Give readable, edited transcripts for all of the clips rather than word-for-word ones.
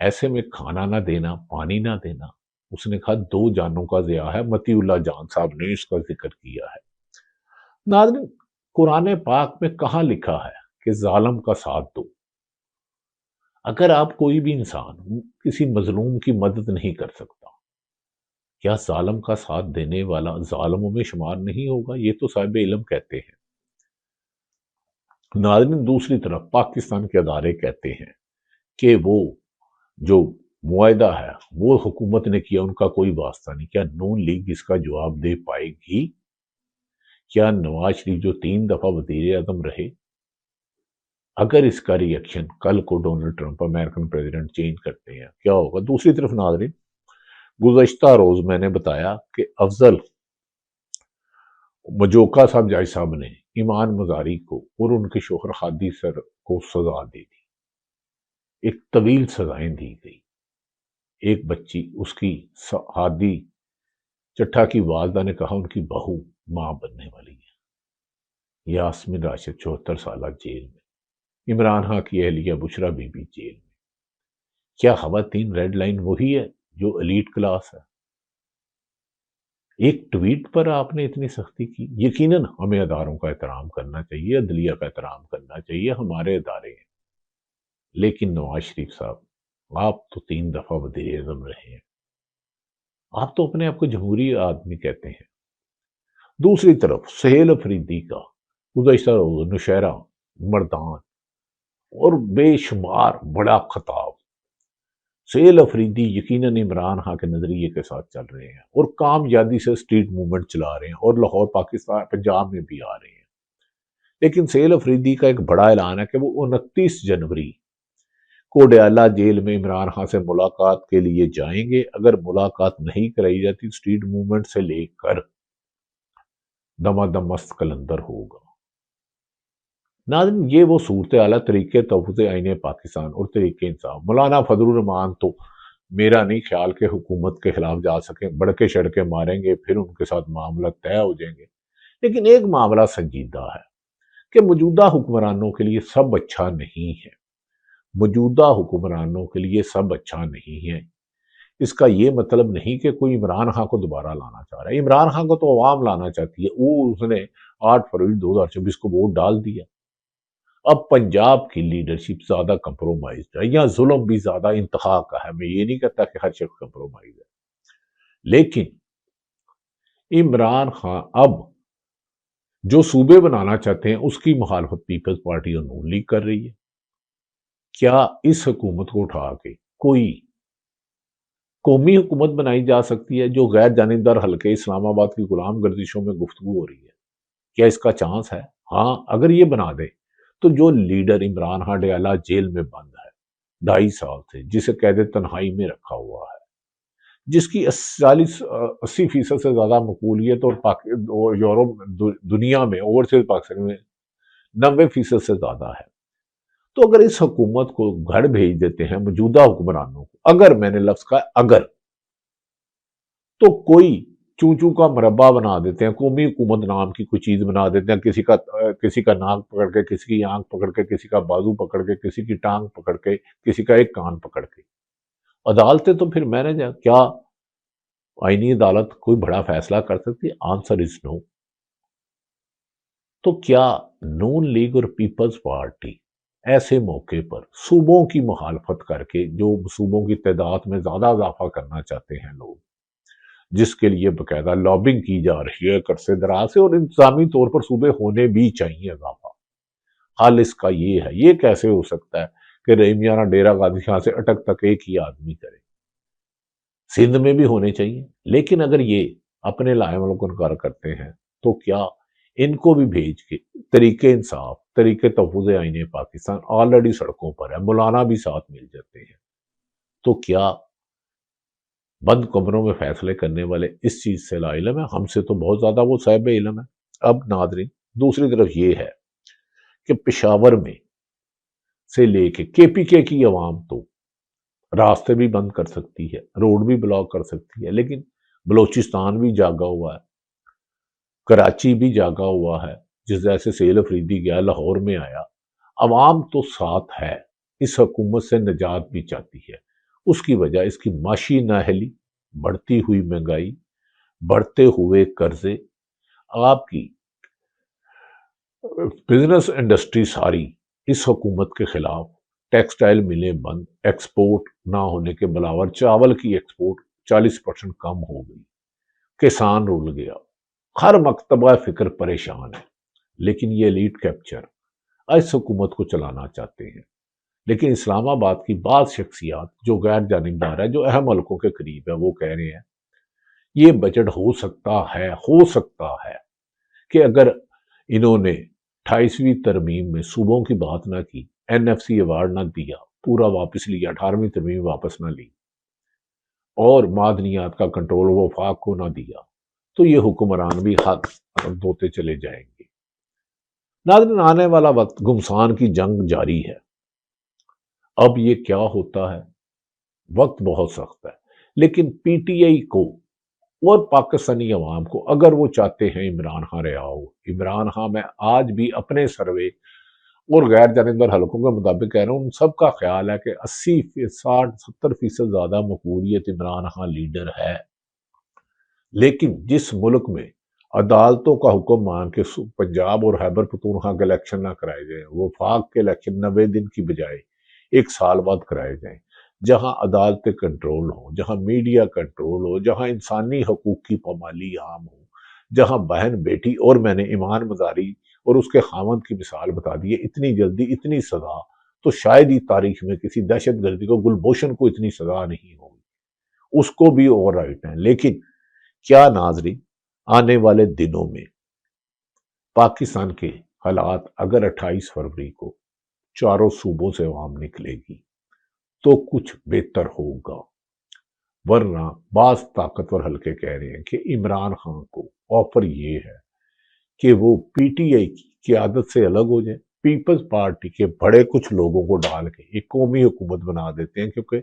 ایسے میں کھانا نہ دینا، پانی نہ دینا، اس نے کہا 2 جانوں کا ضیاء ہے۔ متی اللہ جان صاحب نے اس کا ذکر کیا ہے۔ ناظرین، قرآن پاک میں کہاں لکھا ہے کہ ظالم کا ساتھ دو؟ اگر آپ کوئی بھی انسان کسی مظلوم کی مدد نہیں کر سکتا، کیا ظالم کا ساتھ دینے والا ظالموں میں شمار نہیں ہوگا؟ یہ تو صاحب علم کہتے ہیں۔ ناظرین، دوسری طرف پاکستان کے ادارے کہتے ہیں کہ وہ جو معاہدہ ہے وہ حکومت نے کیا، ان کا کوئی واسطہ نہیں۔ کیا نون لیگ اس کا جواب دے پائے گی؟ کیا نواز شریف جو 3 دفعہ وزیر اعظم رہے، اگر اس کا ری ایکشن کل کو Donald Trump American president change کرتے ہیں، کیا ہوگا؟ دوسری طرف ناظرین، گزشتہ روز میں نے بتایا کہ افضل مجوکا صاحب جائے صاحب نے ایمان مزاری کو اور ان کے شوہر ہادی سر کو سزا دے دی، ایک طویل سزائیں دی گئی۔ ایک بچی، اس کی ہادی چٹھا کی والدہ نے کہا ان کی بہو ماں بننے والی ہے۔ یاسمین راشد 74 سالہ جیل میں، عمران خان کی اہلیہ بشرا بی بی جیل میں۔ کیا خواتین ریڈ لائن وہی ہے جو ایلیٹ کلاس ہے؟ ایک ٹویٹ پر آپ نے اتنی سختی کی؟ یقیناً ہمیں اداروں کا احترام کرنا چاہیے، عدلیہ کا احترام کرنا چاہیے، ہمارے ادارے ہیں، لیکن نواز شریف صاحب آپ تو 3 دفعہ وزیر اعظم رہے ہیں، آپ تو اپنے آپ کو جمہوری آدمی کہتے ہیں۔ دوسری طرف سہیل افریدی کا گزشتہ روز نوشہرہ، مردان اور بے شمار بڑا خطاب۔ سہیل افریدی یقیناً عمران خان کے نظریے کے ساتھ چل رہے ہیں اور کامیابی سے اسٹریٹ موومنٹ چلا رہے ہیں اور لاہور پاکستان پنجاب میں بھی آ رہے ہیں، لیکن سہیل افریدی کا ایک بڑا اعلان ہے کہ وہ 29 جنوری کو ڈیالہ جیل میں عمران خان سے ملاقات کے لیے جائیں گے۔ اگر ملاقات نہیں کرائی جاتی، اسٹریٹ موومنٹ سے لے کر دمادم مست کلندر ہوگا۔ ناظرین، یہ وہ صورتحال طریقے تحفظ آئین پاکستان اور طریقے انصاف۔ مولانا فضل الرحمان تو میرا نہیں خیال کہ حکومت کے خلاف جا سکیں، بڑکے شڑکے ماریں گے، پھر ان کے ساتھ معاملہ طے ہو جائیں گے۔ لیکن ایک معاملہ سنجیدہ ہے کہ موجودہ حکمرانوں کے لیے سب اچھا نہیں ہے، موجودہ حکمرانوں کے لیے سب اچھا نہیں ہے۔ اس کا یہ مطلب نہیں کہ کوئی عمران خان کو دوبارہ لانا چاہ رہا ہے۔ عمران خان کو تو عوام لانا چاہتی ہے، اس نے 8 فروری 2024 کو ووٹ ڈال دیا۔ اب پنجاب کی لیڈرشپ زیادہ کمپرومائزڈ ہے، یا ظلم بھی زیادہ انتہا کا ہے۔ میں یہ نہیں کہتا کہ ہر شخص کمپرومائز ہے، لیکن عمران خان اب جو صوبے بنانا چاہتے ہیں اس کی مخالفت پیپلز پارٹی اور نون لیگ کر رہی ہے۔ کیا اس حکومت کو اٹھا کے کوئی قومی حکومت بنائی جا سکتی ہے جو غیر جانبدار حلقے اسلام آباد کی غلام گردشوں میں گفتگو ہو رہی ہے؟ کیا اس کا چانس ہے؟ ہاں، اگر یہ بنا دے تو جو لیڈر عمران خان ڈیالہ جیل میں بند ہے 2.5 سال سے، جسے قید تنہائی میں رکھا ہوا ہے، جس کی 80% سے زیادہ مقبولیت اور یورپ دنیا میں اوورسیز پاکستان میں 90% سے زیادہ ہے، تو اگر اس حکومت کو گھر بھیج دیتے ہیں موجودہ حکمرانوں کو، اگر میں نے لفظ کہا اگر، تو کوئی چوں کا مربع بنا دیتے ہیں، قومی حکومت نام کی کوئی چیز بنا دیتے ہیں، کسی کا ناک پکڑ کے، کسی کی آنکھ پکڑ کے، کسی کا بازو پکڑ کے، کسی کی ٹانگ پکڑ کے، کسی کا ایک کان پکڑ کے۔ عدالتیں تو پھر میں نے کیا آئینی عدالت کوئی بڑا فیصلہ کر سکتی ہے؟ آنسر از نو۔ تو کیا نون لیگ اور پیپلز پارٹی ایسے موقع پر صوبوں کی مخالفت کر کے، جو صوبوں کی تعداد میں زیادہ اضافہ کرنا چاہتے ہیں لوگ، جس کے لیے باقاعدہ لابنگ کی جا رہی ہے عرصے دراز سے، اور انتظامی طور پر صوبے ہونے بھی چاہیے اضافہ، حل اس کا یہ ہے۔ یہ کیسے ہو سکتا ہے کہ رحیمیانہ ڈیرہ غازی خان سے اٹک تک ایک ہی آدمی کرے؟ سندھ میں بھی ہونے چاہیے، لیکن اگر یہ اپنے لائے والوں کو انکار کرتے ہیں تو کیا ان کو بھی بھیج کے طریقے انصاف، طریقے تحفظ آئین پاکستان آلریڈی سڑکوں پر ہے، مولانا بھی ساتھ مل جاتے ہیں، تو کیا بند کمروں میں فیصلے کرنے والے اس چیز سے لا علم ہے؟ ہم سے تو بہت زیادہ وہ صاحب علم ہے۔ اب ناظرین، دوسری طرف یہ ہے کہ پشاور میں سے لے کے پی کے کی عوام تو راستے بھی بند کر سکتی ہے، روڈ بھی بلاک کر سکتی ہے، لیکن بلوچستان بھی جاگا ہوا ہے، کراچی بھی جاگا ہوا ہے، جس جیسے سہیل افریدی گیا، لاہور میں آیا، عوام تو ساتھ ہے، اس حکومت سے نجات بھی چاہتی ہے۔ اس کی وجہ اس کی معاشی نااہلی، بڑھتی ہوئی مہنگائی، بڑھتے ہوئے قرضے، آپ کی بزنس انڈسٹری ساری اس حکومت کے خلاف، ٹیکسٹائل ملیں بند، ایکسپورٹ نہ ہونے کے بلاور چاول کی ایکسپورٹ 40% کم ہو گئی، کسان رول گیا، ہر مکتبہ فکر پریشان ہے۔ لیکن یہ ایلیٹ کیپچر اس حکومت کو چلانا چاہتے ہیں، لیکن اسلام آباد کی بعض شخصیات جو غیر جانبدار ہے، جو اہم حلقوں کے قریب ہے، وہ کہہ رہے ہیں یہ بجٹ ہو سکتا ہے کہ اگر انہوں نے 28ویں ترمیم میں صوبوں کی بات نہ کی، NFC ایوارڈ نہ دیا، پورا واپس لیا، 18ویں ترمیم واپس نہ لی، اور معدنیات کا کنٹرول وفاق کو نہ دیا، تو یہ حکمران بھی حق دھوتے چلے جائیں گے۔ ناظرین، آنے والا وقت گمسان کی جنگ جاری ہے۔ اب یہ کیا ہوتا ہے؟ وقت بہت سخت ہے، لیکن PTI کو اور پاکستانی عوام کو، اگر وہ چاہتے ہیں عمران خان رہا ہو، عمران خان میں آج بھی اپنے سروے اور غیر جانبدار حلقوں کے مطابق کہہ رہا ہوں، ان سب کا خیال ہے کہ 80-60-70% زیادہ مقبولیت عمران خان لیڈر ہے۔ لیکن جس ملک میں عدالتوں کا حکم مان کے پنجاب اور خیبر پختونخوا کے الیکشن نہ کرائے جائیں، وفاق کے الیکشن 90 دن کی بجائے 1 سال بعد کرائے جائیں، جہاں عدالتیں کنٹرول ہوں، جہاں میڈیا کنٹرول ہو، جہاں انسانی حقوق کی پامالی عام ہو، جہاں بہن بیٹی، اور میں نے ایمان مزاری اور اس کے خاوند کی مثال بتا دی ہے، اتنی جلدی اتنی سزا تو شاید ہی تاریخ میں کسی دہشت گردی کو، گلبھوشن کو اتنی سزا نہیں ہوگی، اس کو بھی اوور رائٹ ہے۔ لیکن کیا ناظرین، آنے والے دنوں میں پاکستان کے حالات اگر 28 فروری کو چاروں صوبوں سے عوام نکلے گی تو کچھ بہتر ہوگا، ورنہ بعض طاقتور حلقے کہہ رہے ہیں کہ عمران خان کو آفر یہ ہے کہ وہ PTI کی قیادت سے الگ ہو جائیں، پیپلز پارٹی کے بڑے کچھ لوگوں کو ڈال کے ایک قومی حکومت بنا دیتے ہیں، کیونکہ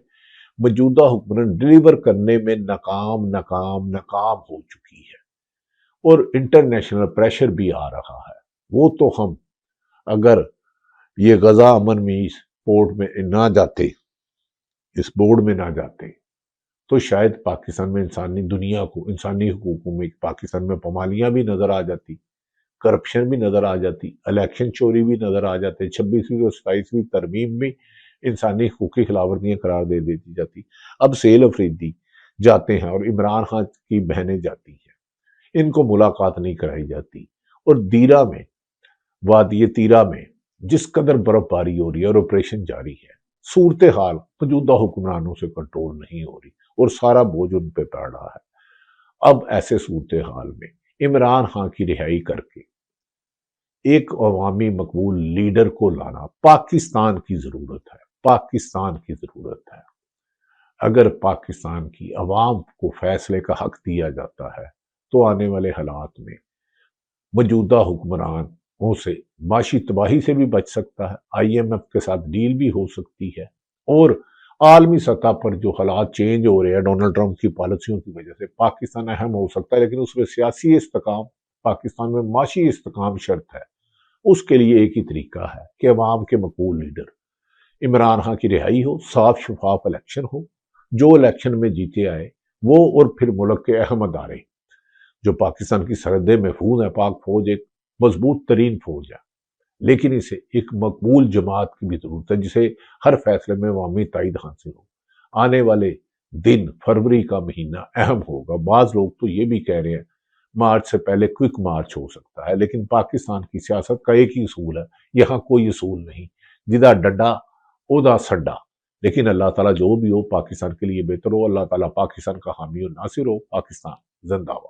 موجودہ حکومت ڈیلیور کرنے میں ناکام ہو چکی ہے، اور انٹرنیشنل پریشر بھی آ رہا ہے۔ وہ تو ہم اگر یہ غزہ امن میں اس بورڈ میں نہ جاتے تو شاید پاکستان میں انسانی حقوقوں میں پاکستان میں پامالیاں بھی نظر آ جاتی، کرپشن بھی نظر آ جاتی، الیکشن چوری بھی نظر آ جاتے، 26ویں اور 27ویں ترمیم میں انسانی حقوق کی خلاف ورزیاں قرار دے دیتی جاتی۔ اب سیل افریدی جاتے ہیں اور عمران خان کی بہنیں جاتی ہیں، ان کو ملاقات نہیں کرائی جاتی، اور وادی تیرہ میں جس قدر برف باری ہو رہی ہے اور آپریشن جاری ہے، صورتحال موجودہ حکمرانوں سے کنٹرول نہیں ہو رہی اور سارا بوجھ ان پہ پڑ رہا ہے۔ اب ایسے صورتحال میں عمران خان کی رہائی کر کے ایک عوامی مقبول لیڈر کو لانا پاکستان کی ضرورت ہے۔ اگر پاکستان کی عوام کو فیصلے کا حق دیا جاتا ہے تو آنے والے حالات میں موجودہ حکمرانوں سے معاشی تباہی سے بھی بچ سکتا ہے، IMF کے ساتھ ڈیل بھی ہو سکتی ہے، اور عالمی سطح پر جو حالات چینج ہو رہے ہیں ڈونلڈ ٹرمپ کی پالیسیوں کی وجہ سے، پاکستان اہم ہو سکتا ہے، لیکن اس میں سیاسی استحکام، پاکستان میں معاشی استحکام شرط ہے۔ اس کے لیے ایک ہی طریقہ ہے کہ عوام کے مقبول لیڈر عمران خان کی رہائی ہو، صاف شفاف الیکشن ہو، جو الیکشن میں جیتے آئے وہ، اور پھر ملک کے اہم ادارے، جو پاکستان کی سرحدیں محفوظ ہیں، پاک فوج ایک مضبوط ترین فوج ہے، لیکن اسے ایک مقبول جماعت کی بھی ضرورت ہے جسے ہر فیصلے میں عوامی تائید حاصل ہو۔ آنے والے دن، فروری کا مہینہ اہم ہوگا۔ بعض لوگ تو یہ بھی کہہ رہے ہیں مارچ سے پہلے کوئک مارچ ہو سکتا ہے، لیکن پاکستان کی سیاست کا ایک ہی اصول ہے، یہاں کوئی اصول نہیں، جدہ ڈڈا اودا سڈا۔ لیکن اللہ تعالیٰ جو بھی ہو پاکستان کے لیے بہتر ہو، اللہ تعالیٰ پاکستان کا حامی و ناصر ہو۔ پاکستان زندہ باد۔